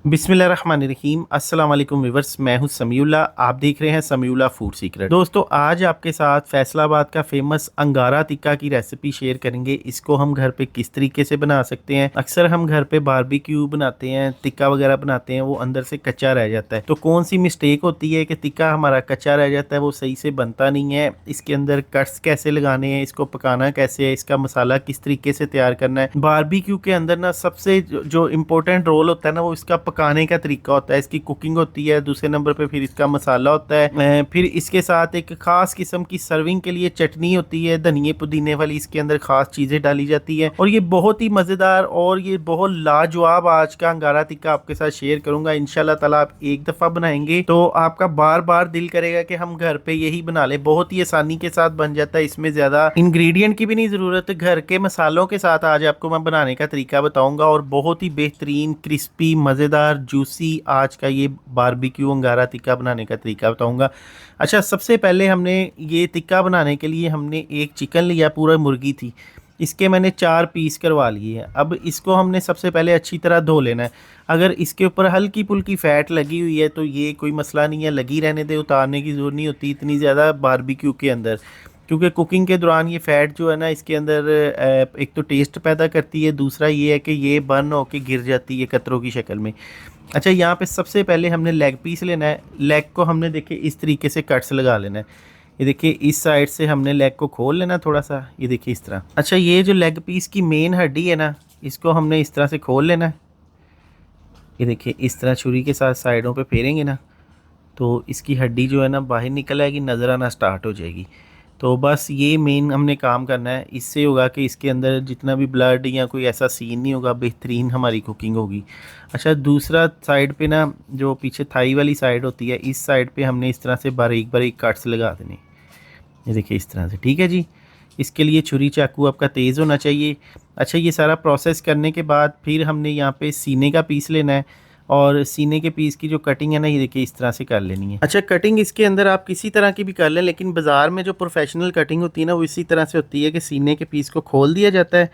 बिस्मिल्लाहिर्रहमानिर्रहीम अस्सलाम वालेकुम व्यूअर्स, मैं हूं समीउल्लाह। आप देख रहे हैं समीउल्लाह फूड सीक्रेट। दोस्तों, आज आपके साथ फैसलाबाद का फेमस अंगारा टिक्का की रेसिपी शेयर करेंगे। इसको हम घर पे किस तरीके से बना सकते हैं। अक्सर हम घर पे बारबेक्यू बनाते हैं, टिक्का वगैरह बनाते हैं, वो अंदर से कच्चा रह जाता है। तो कौन सी मिस्टेक होती है कि टिक्का हमारा कच्चा रह जाता है, वो सही से बनता नहीं है। इसके अंदर कट्स कैसे लगाने हैं, इसको पकाना कैसे है, इसका मसाला किस तरीके से तैयार करना है। बारबेक्यू के अंदर ना सबसे जो इम्पोर्टेंट रोल होता है ना, वो इसका पकाने का तरीका होता है, इसकी कुकिंग होती है। दूसरे नंबर पे फिर इसका मसाला होता है। फिर इसके साथ एक खास किस्म की सर्विंग के लिए चटनी होती है, धनिए पुदीने वाली। इसके अंदर खास चीज़ें डाली जाती है और ये बहुत ही मज़ेदार और ये बहुत लाजवाब आज का अंगारा टिक्का आपके साथ शेयर करूंगा। इंशाल्लाह ताला आप एक दफ़ा बनाएंगे तो आपका बार बार दिल करेगा कि हम घर पे यही बना लें। बहुत ही आसानी के साथ बन जाता है, इसमें ज़्यादा इंग्रेडिएंट की भी नहीं ज़रूरत। घर के मसालों के साथ आज आपको मैं बनाने का तरीका बताऊंगा और बहुत ही बेहतरीन क्रिस्पी मज़ेदार जूसी आज का ये बारबेक्यू अंगारा टिक्का बनाने का तरीका बताऊंगा। अच्छा, सबसे पहले हमने ये टिक्का बनाने के लिए हमने एक चिकन लिया, पूरा मुर्गी थी। इसके मैंने 4 पीस करवा लिए हैं। अब इसको हमने सबसे पहले अच्छी तरह धो लेना है। अगर इसके ऊपर हल्की फुल्की फ़ैट लगी हुई है तो ये कोई मसला नहीं है, लगी रहने दे, उतारने की ज़रूरत नहीं होती इतनी ज़्यादा बारबेक्यू के अंदर। क्योंकि कुकिंग के दौरान ये फ़ैट जो है ना, इसके अंदर एक तो टेस्ट पैदा करती है, दूसरा ये है कि ये बर्न होके गिर जाती है कतरों की शक्ल में। अच्छा, यहाँ पे सबसे पहले हमने लेग पीस लेना है। लेग को हमने देखिए इस तरीके से कट्स लगा लेना है। ये देखिए इस साइड से हमने लेग को खोल लेना थोड़ा सा, ये देखिए इस तरह। अच्छा, ये जो लेग पीस की मेन हड्डी है ना, इसको हमने इस तरह से खोल लेना है। ये देखिए इस तरह छुरी के साथ साइडों पे फेरेंगे ना, तो इसकी हड्डी जो है ना बाहर निकल आएगी, नज़र आना स्टार्ट हो जाएगी। तो बस ये मेन हमने काम करना है। इससे होगा कि इसके अंदर जितना भी ब्लड या कोई ऐसा सीन नहीं होगा, बेहतरीन हमारी कुकिंग होगी। अच्छा, दूसरा साइड पे ना जो पीछे थाई वाली साइड होती है, इस साइड पे हमने इस तरह से बारीक बारीक कट्स लगा देने। ये देखिए इस तरह से, ठीक है जी। इसके लिए छुरी चाकू आपका तेज़ होना चाहिए। अच्छा, ये सारा प्रोसेस करने के बाद फिर हमने यहाँ पे सीने का पीस लेना है और सीने के पीस की जो कटिंग है ना, ये देखिए इस तरह से कर लेनी है। अच्छा, कटिंग इसके अंदर आप किसी तरह की भी कर लें, लेकिन बाज़ार में जो प्रोफेशनल कटिंग होती है ना, वो इसी तरह से होती है कि सीने के पीस को खोल दिया जाता है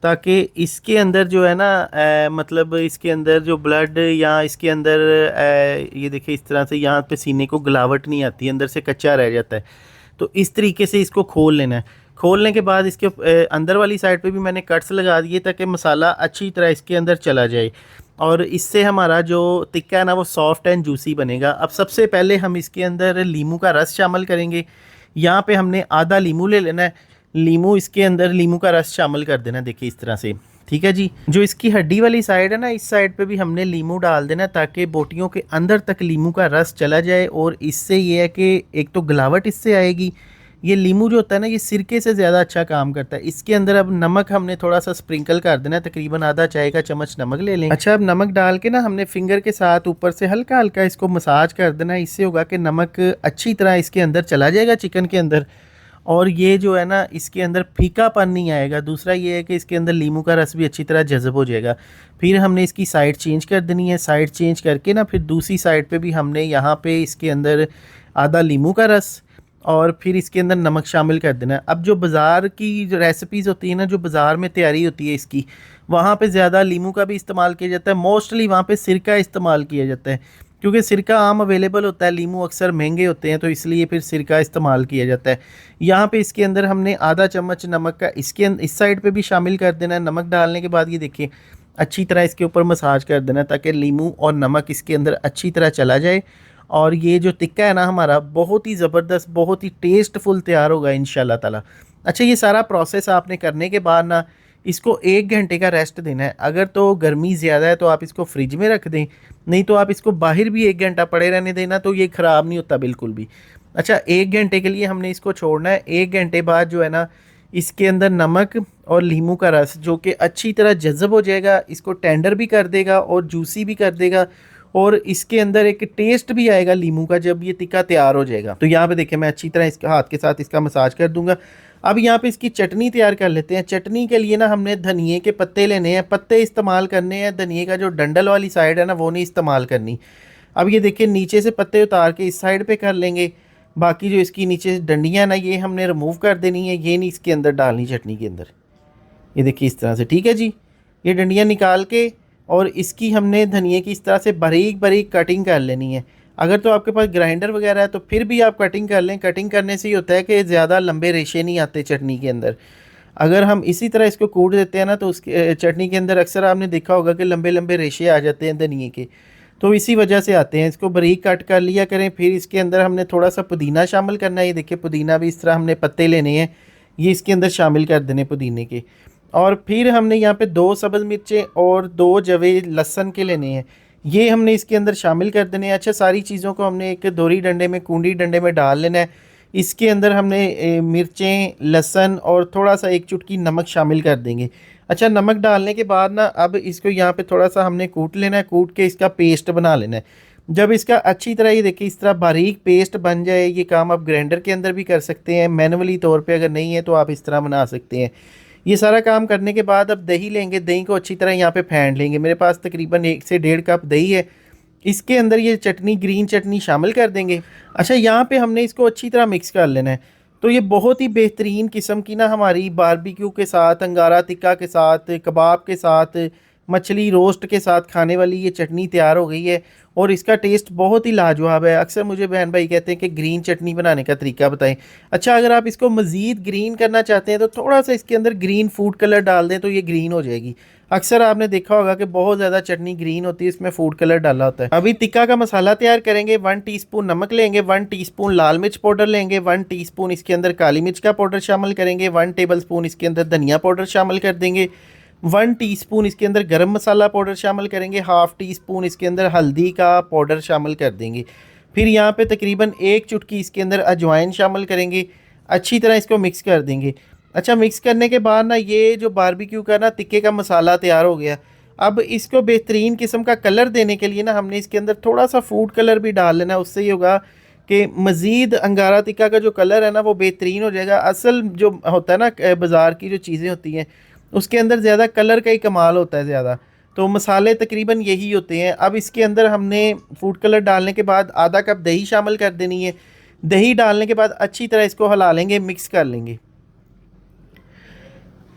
ताकि इसके अंदर जो है ना मतलब इसके अंदर जो ब्लड या इसके अंदर ये देखिए इस तरह से यहाँ पे सीने को गलावट नहीं आती, अंदर से कच्चा रह जाता है। तो इस तरीके से इसको खोल लेना है। खोलने के बाद इसके अंदर वाली साइड पे भी मैंने कट्स लगा दिए ताकि मसाला अच्छी तरह इसके अंदर चला जाए और इससे हमारा जो टिक्का है ना, वो सॉफ्ट एंड जूसी बनेगा। अब सबसे पहले हम इसके अंदर लीमू का रस शामिल करेंगे। यहाँ पे हमने आधा लीमू ले लेना है। लीमू इसके अंदर लीमू का रस शामिल कर देना, देखिए इस तरह से, ठीक है जी। जो इसकी हड्डी वाली साइड है ना, इस साइड पे भी हमने लीमू डाल देना ताकि बोटियों के अंदर तक लीमू का रस चला जाए और इससे ये है कि एक तो गलावट इससे आएगी। ये लीमू जो होता है ना, ये सिरके से ज़्यादा अच्छा काम करता है। इसके अंदर अब नमक हमने थोड़ा सा स्प्रिंकल कर देना है, तकरीबन आधा चाय का चम्मच नमक ले लें। अच्छा, अब नमक डाल के ना हमने फिंगर के साथ ऊपर से हल्का हल्का इसको मसाज कर देना है। इससे होगा कि नमक अच्छी तरह इसके अंदर चला जाएगा चिकन के अंदर और ये जो है ना, इसके अंदर फीकापन नहीं आएगा। दूसरा ये है कि इसके अंदर लीमू का रस भी अच्छी तरह जज़ब हो जाएगा। फिर हमने इसकी साइड चेंज कर देनी है। साइड चेंज करके ना फिर दूसरी साइड पे भी हमने यहाँ पे इसके अंदर आधा लीमू का रस और फिर इसके अंदर नमक शामिल कर देना है। अब जो बाज़ार की जो रेसिपीज़ होती है ना, जो बाज़ार में तैयारी होती है इसकी, वहाँ पे ज़्यादा लीमू का भी इस्तेमाल किया जाता है। मोस्टली वहाँ पे सिरका इस्तेमाल किया जाता है क्योंकि सिरका आम अवेलेबल होता है, लीमू अक्सर महंगे होते हैं, तो इसलिए फिर सिरका इस्तेमाल किया जाता है। यहाँ पे इसके अंदर हमने आधा चम्मच नमक का इस साइड पे भी शामिल कर देना है। नमक डालने के बाद ये देखिए अच्छी तरह इसके ऊपर मसाज कर देना ताकि लीमू और नमक इसके अंदर अच्छी तरह चला जाए और ये जो टिक्का है ना हमारा, बहुत ही ज़बरदस्त, बहुत ही टेस्टफुल तैयार होगा इंशाल्लाह ताला। अच्छा, ये सारा प्रोसेस आपने करने के बाद ना इसको 1 घंटे का रेस्ट देना है। अगर तो गर्मी ज़्यादा है तो आप इसको फ्रिज में रख दें, नहीं तो आप इसको बाहर भी 1 घंटा पड़े रहने देना, तो ये ख़राब नहीं होता बिल्कुल भी। अच्छा, 1 घंटे के लिए हमने इसको छोड़ना है। 1 घंटे बाद जो है ना, इसके अंदर नमक और लीमू का रस जो कि अच्छी तरह जज़ब हो जाएगा, इसको टेंडर भी कर देगा और जूसी भी कर देगा और इसके अंदर एक टेस्ट भी आएगा लीमू का जब ये टिक्का तैयार हो जाएगा। तो यहाँ पे देखिए मैं अच्छी तरह इसके हाथ के साथ इसका मसाज कर दूंगा। अब यहाँ पे इसकी चटनी तैयार कर लेते हैं। चटनी के लिए ना हमने धनिए के पत्ते लेने हैं, पत्ते इस्तेमाल करने हैं। धनिए का जो डंडल वाली साइड है ना, वो नहीं इस्तेमाल करनी। अब ये देखिए नीचे से पत्ते उतार के इस साइड पे कर लेंगे। बाकी जो इसकी नीचे से डंडियाँ ना, ये हमने रिमूव कर देनी है, ये नहीं इसके अंदर डालनी चटनी के अंदर। ये देखिए इस तरह से, ठीक है जी। ये डंडियाँ निकाल के और इसकी हमने धनिए की इस तरह से बारीक बारीक कटिंग कर लेनी है। अगर तो आपके पास ग्राइंडर वगैरह है तो फिर भी आप कटिंग कर लें। कटिंग करने से ये होता है कि ज़्यादा लंबे रेशे नहीं आते चटनी के अंदर। अगर हम इसी तरह इसको कूट देते हैं ना तो उसके चटनी के अंदर अक्सर आपने देखा होगा कि लंबे लंबे रेशे आ जाते हैं धनिए के, तो इसी वजह से आते हैं। इसको बारीक कट कर लिया करें। फिर इसके अंदर हमने थोड़ा सा पुदीना शामिल करना है। ये देखिए पुदीना भी इस तरह हमने पत्ते लेने हैं, ये इसके अंदर शामिल कर देने पुदीने के। और फिर हमने यहाँ पे 2 सब्ज़ मिर्चें और 2 जवे लहसुन के लेने हैं, ये हमने इसके अंदर शामिल कर देने हैं। अच्छा, सारी चीज़ों को हमने एक दोहरी डंडे में कूंडी डंडे में डाल लेना है। इसके अंदर हमने मिर्चें, लहसुन और थोड़ा सा 1 चुटकी नमक शामिल कर देंगे। अच्छा, नमक डालने के बाद ना अब इसको यहाँ पे थोड़ा सा हमने कूट लेना है, कूट के इसका पेस्ट बना लेना है। जब इसका अच्छी तरह ये देखिए इस तरह बारीक पेस्ट बन जाए, ये काम आप ग्राइंडर के अंदर भी कर सकते हैं, मैनुअली तौर पे अगर नहीं है तो आप इस तरह बना सकते हैं। ये सारा काम करने के बाद अब दही लेंगे, दही को अच्छी तरह यहाँ पे फेंट लेंगे। मेरे पास तकरीबन 1 से 1.5 कप दही है। इसके अंदर ये चटनी, ग्रीन चटनी शामिल कर देंगे। अच्छा, यहाँ पे हमने इसको अच्छी तरह मिक्स कर लेना है। तो ये बहुत ही बेहतरीन किस्म की ना हमारी बारबेक्यू के साथ, अंगारा टिक्का के साथ, कबाब के साथ, मछली रोस्ट के साथ खाने वाली ये चटनी तैयार हो गई है। और इसका टेस्ट बहुत ही लाजवाब है। अक्सर मुझे बहन भाई कहते हैं कि ग्रीन चटनी बनाने का तरीका बताएं। अच्छा, अगर आप इसको मज़ीद ग्रीन करना चाहते हैं तो थोड़ा सा इसके अंदर ग्रीन फूड कलर डाल दें तो ये ग्रीन हो जाएगी। अक्सर आपने देखा होगा कि बहुत ज़्यादा चटनी ग्रीन होती है, इसमें फूड कलर डाला होता है। अभी टिक्का का मसाला तैयार करेंगे। 1 टीस्पून नमक लेंगे, 1 टीस्पून लाल मिर्च पाउडर लेंगे, 1 टीस्पून इसके अंदर काली मिर्च का पाउडर शामिल करेंगे, 1 टेबलस्पून इसके अंदर धनिया पाउडर शामिल कर देंगे, 1 टीस्पून इसके अंदर गरम मसाला पाउडर शामिल करेंगे, हाफ़ टीस्पून इसके अंदर हल्दी का पाउडर शामिल कर देंगे। फिर यहाँ पे तकरीबन 1 चुटकी इसके अंदर अजवाइन शामिल करेंगे। अच्छी तरह इसको मिक्स कर देंगे। अच्छा, मिक्स करने के बाद ना ये जो बारबेक्यू का ना टिक्के का मसाला तैयार हो गया। अब इसको बेहतरीन किस्म का कलर देने के लिए ना हमने इसके अंदर थोड़ा सा फूड कलर भी डाल लेना है। उससे ये होगा कि मज़ीद अंगारा टिक्का का जो कलर है ना वो बेहतरीन हो जाएगा। असल जो होता है ना बाज़ार की जो चीज़ें होती हैं उसके अंदर ज़्यादा कलर का ही कमाल होता है ज़्यादा, तो मसाले तकरीबन यही होते हैं। अब इसके अंदर हमने फूड कलर डालने के बाद आधा कप दही शामिल कर देनी है। दही डालने के बाद अच्छी तरह इसको हिला लेंगे, मिक्स कर लेंगे।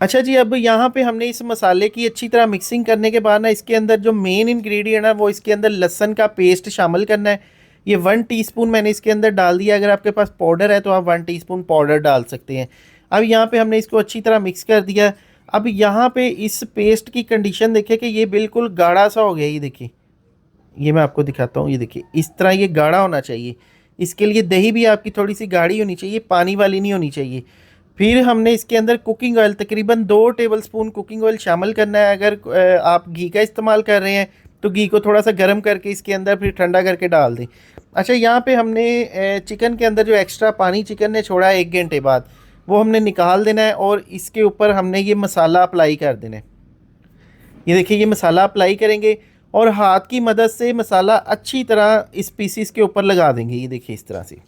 अच्छा जी, अब यहाँ पे हमने इस मसाले की अच्छी तरह मिक्सिंग करने के बाद ना इसके अंदर जो मेन इंग्रेडिएंट है वो इसके अंदर लहसुन का पेस्ट शामिल करना है। ये 1 टीस्पून मैंने इसके अंदर डाल दिया। अगर आपके पास पाउडर है तो आप 1 टीस्पून पाउडर डाल सकते हैं। अब यहाँ पे हमने इसको अच्छी तरह मिक्स कर दिया। अब यहाँ पे इस पेस्ट की कंडीशन देखिए कि ये बिल्कुल गाढ़ा सा हो गया। ये देखिए, ये मैं आपको दिखाता हूँ। ये देखिए इस तरह ये गाढ़ा होना चाहिए। इसके लिए दही भी आपकी थोड़ी सी गाढ़ी होनी चाहिए, पानी वाली नहीं होनी चाहिए। फिर हमने इसके अंदर कुकिंग ऑयल तकरीबन 2 टेबलस्पून कुकिंग ऑयल शामिल करना है। अगर आप घी का इस्तेमाल कर रहे हैं तो घी को थोड़ा सा गर्म करके इसके अंदर फिर ठंडा करके डाल दें। अच्छा, यहाँ पे हमने चिकन के अंदर जो एक्स्ट्रा पानी चिकन ने छोड़ा है 1 घंटे बाद, वो हमने निकाल देना है और इसके ऊपर हमने ये मसाला अप्लाई कर देना है। ये देखिए, ये मसाला अप्लाई करेंगे और हाथ की मदद से मसाला अच्छी तरह इस पीसीस के ऊपर लगा देंगे। ये देखिए इस तरह से,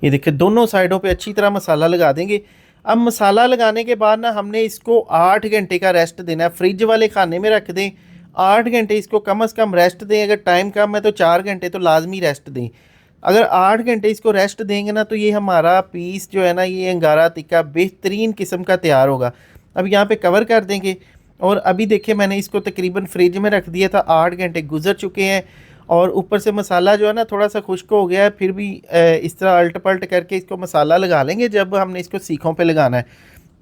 ये देखिए दोनों साइडों पे अच्छी तरह मसाला लगा देंगे। अब मसाला लगाने के बाद ना हमने इसको 8 घंटे का रेस्ट देना है। फ्रिज वाले खाने में रख दें, 8 घंटे इसको कम से कम रेस्ट दें। अगर टाइम कम है तो 4 घंटे तो लाजमी रेस्ट दें। अगर 8 घंटे इसको रेस्ट देंगे ना तो ये हमारा पीस जो है ना, ये अंगारा टिक्का बेहतरीन किस्म का तैयार होगा। अब यहाँ पे कवर कर देंगे और अभी देखिए मैंने इसको तकरीबन फ्रिज में रख दिया था। 8 घंटे गुजर चुके हैं और ऊपर से मसाला जो है ना थोड़ा सा खुश्क हो गया है। फिर भी इस तरह अल्ट पल्ट करके इसको मसाला लगा लेंगे जब हमने इसको सीखों पे लगाना है।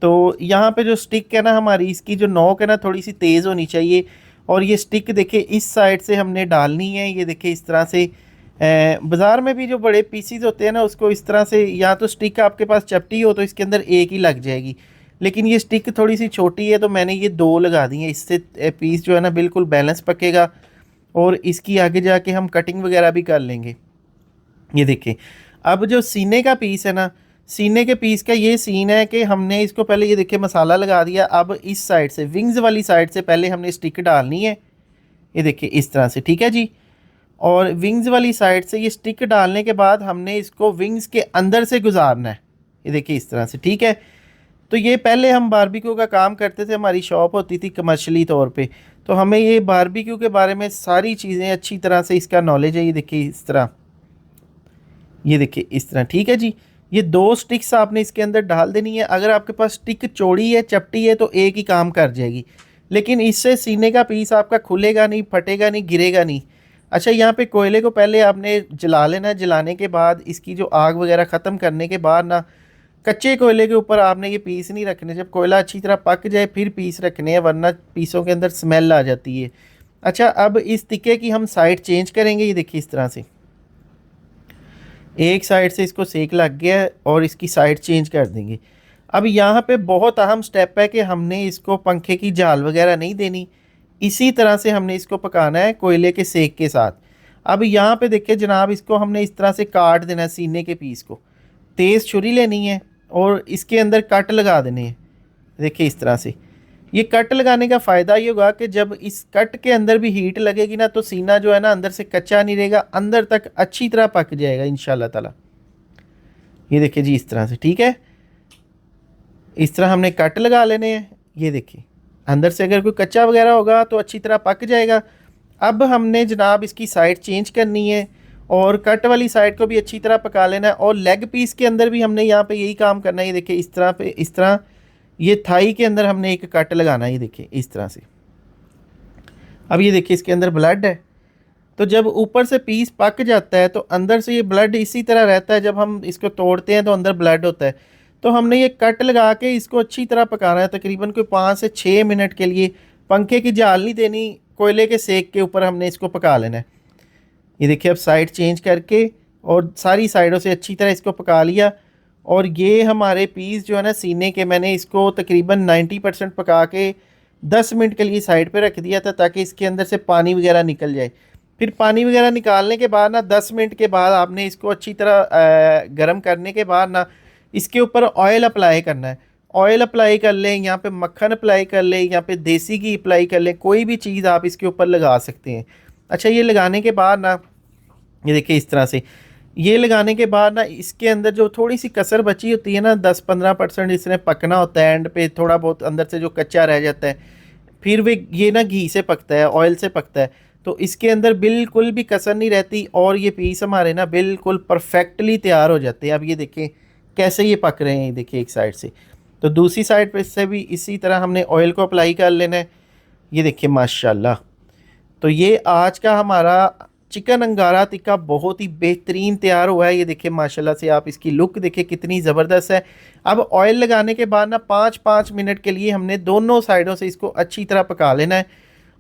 तो यहाँ पे जो स्टिक है ना हमारी, इसकी जो नोक है ना थोड़ी सी तेज़ होनी चाहिए। और ये स्टिक देखिए इस साइड से हमने डालनी है। ये देखिए इस तरह से, बाज़ार में भी जो बड़े पीसीज होते हैं ना उसको इस तरह से, या तो स्टिक आपके पास चपटी हो तो इसके अंदर एक ही लग जाएगी, लेकिन ये स्टिक थोड़ी सी छोटी है तो मैंने ये 2 लगा दी हैं। इससे पीस जो है ना बिल्कुल बैलेंस पकेगा और इसकी आगे जाके हम कटिंग वगैरह भी कर लेंगे। ये देखिए, अब जो सीने का पीस है ना, सीने के पीस का ये सीन है कि हमने इसको पहले ये देखिए मसाला लगा दिया। अब इस साइड से, विंग्स वाली साइड से पहले हमने स्टिक डालनी है। ये देखिए इस तरह से, ठीक है जी। और विंग्स वाली साइड से ये स्टिक डालने के बाद हमने इसको विंग्स के अंदर से गुजारना है। ये देखिए इस तरह से, ठीक है। तो ये पहले हम बारबेक्यू का काम करते थे, हमारी शॉप होती थी कमर्शियली तौर पे, तो हमें ये बारबेक्यू के बारे में सारी चीज़ें अच्छी तरह से इसका नॉलेज है। ये देखिए इस तरह, ये देखिए इस तरह, ठीक है जी। ये 2 स्टिक्स आपने इसके अंदर डाल देनी है। अगर आपके पास स्टिक चौड़ी है, चपटी है तो एक ही काम कर जाएगी, लेकिन इससे सीने का पीस आपका खुलेगा नहीं, फटेगा नहीं, गिरेगा नहीं। अच्छा, यहाँ पे कोयले को पहले आपने जला लेना है। जलाने के बाद इसकी जो आग वगैरह ख़त्म करने के बाद ना, कच्चे कोयले के ऊपर आपने ये पीस नहीं रखने। जब कोयला अच्छी तरह पक जाए फिर पीस रखने हैं, वरना पीसों के अंदर स्मेल आ जाती है। अच्छा, अब इस तिक्के की हम साइड चेंज करेंगे। ये देखिए इस तरह से एक साइड से इसको सेक लग गया है और इसकी साइड चेंज कर देंगे। अब यहाँ पे बहुत अहम स्टेप है कि हमने इसको पंखे की जाल वगैरह नहीं देनी, इसी तरह से हमने इसको पकाना है कोयले के सेक के साथ। अब यहाँ पे देखिए जनाब, इसको हमने इस तरह से काट देना है सीने के पीस को। तेज़ छुरी लेनी है और इसके अंदर कट लगा देने हैं। देखिए इस तरह से। ये कट लगाने का फ़ायदा ये होगा कि जब इस कट के अंदर भी हीट लगेगी ना, तो सीना जो है ना अंदर से कच्चा नहीं रहेगा, अंदर तक अच्छी तरह पक जाएगा इंशाल्लाह ताला। ये देखिए जी इस तरह से, ठीक है। इस तरह हमने कट लगा लेने हैं। ये देखिए अंदर से अगर कोई कच्चा वगैरह होगा तो अच्छी तरह पक जाएगा। अब हमने जनाब इसकी साइड चेंज करनी है और कट वाली साइड को भी अच्छी तरह पका लेना है। और लेग पीस के अंदर भी हमने यहाँ पे यही काम करना है। ये देखिए इस तरह पे, इस तरह ये थाई के अंदर हमने एक कट लगाना है। ये देखिए इस तरह से। अब ये देखिए इसके अंदर ब्लड है, तो जब ऊपर से पीस पक जाता है तो अंदर से ये ब्लड इसी तरह रहता है। जब हम इसको तोड़ते हैं तो अंदर ब्लड होता है। तो हमने ये कट लगा के इसको अच्छी तरह पकाना है, तकरीबन कोई 5 से 6 मिनट के लिए। पंखे की जाल नहीं देनी, कोयले के सेक के ऊपर हमने इसको पका लेना है। ये देखिए अब साइड चेंज करके और सारी साइडों से अच्छी तरह इसको पका लिया। और ये हमारे पीस जो है ना सीने के, मैंने इसको तकरीबन 90% पका के 10 मिनट के लिए साइड पे रख दिया था, ताकि इसके अंदर से पानी वगैरह निकल जाए। फिर पानी वगैरह निकालने के बाद ना 10 मिनट के बाद आपने इसको अच्छी तरह गर्म करने के बाद ना इसके ऊपर ऑयल अप्लाई करना है। ऑयल अप्लाई कर लें, यहाँ पे मक्खन अप्लाई कर लें, यहाँ पे देसी घी अप्लाई कर लें, कोई भी चीज़ आप इसके ऊपर लगा सकते हैं। अच्छा, ये लगाने के बाद ना, ये देखिए इस तरह से, ये लगाने के बाद ना इसके अंदर जो थोड़ी सी कसर बची होती है ना, 10-15% इसने पकना होता है। एंड पे थोड़ा बहुत अंदर से जो कच्चा रह जाता है, फिर वे ये ना घी से पकता है, ऑयल से पकता है, तो इसके अंदर बिल्कुल भी कसर नहीं रहती और ये पीस हमारे ना बिल्कुल परफेक्टली तैयार हो जाते हैं। अब ये देखें कैसे ये पक रहे हैं। देखिए एक साइड से, तो दूसरी साइड पे से भी इसी तरह हमने ऑयल को अप्लाई कर लेना है। ये देखिए माशाल्लाह। तो ये आज का हमारा चिकन अंगारा टिक्का बहुत ही बेहतरीन तैयार हुआ है। ये देखिए माशाल्लाह से, आप इसकी लुक देखिए कितनी ज़बरदस्त है। अब ऑयल लगाने के बाद ना 5-5 मिनट के लिए हमने दोनों साइडों से इसको अच्छी तरह पका लेना है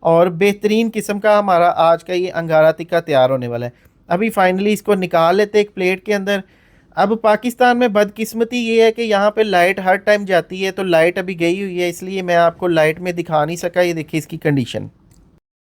और बेहतरीन किस्म का हमारा आज का ये अंगारा टिक्का तैयार होने वाला है। अभी फाइनली इसको निकाल लेते हैं एक प्लेट के अंदर। अब पाकिस्तान में बदकिस्मती ये है कि यहाँ पे लाइट हर टाइम जाती है, तो लाइट अभी गई हुई है, इसलिए मैं आपको लाइट में दिखा नहीं सका। ये देखिए इसकी कंडीशन।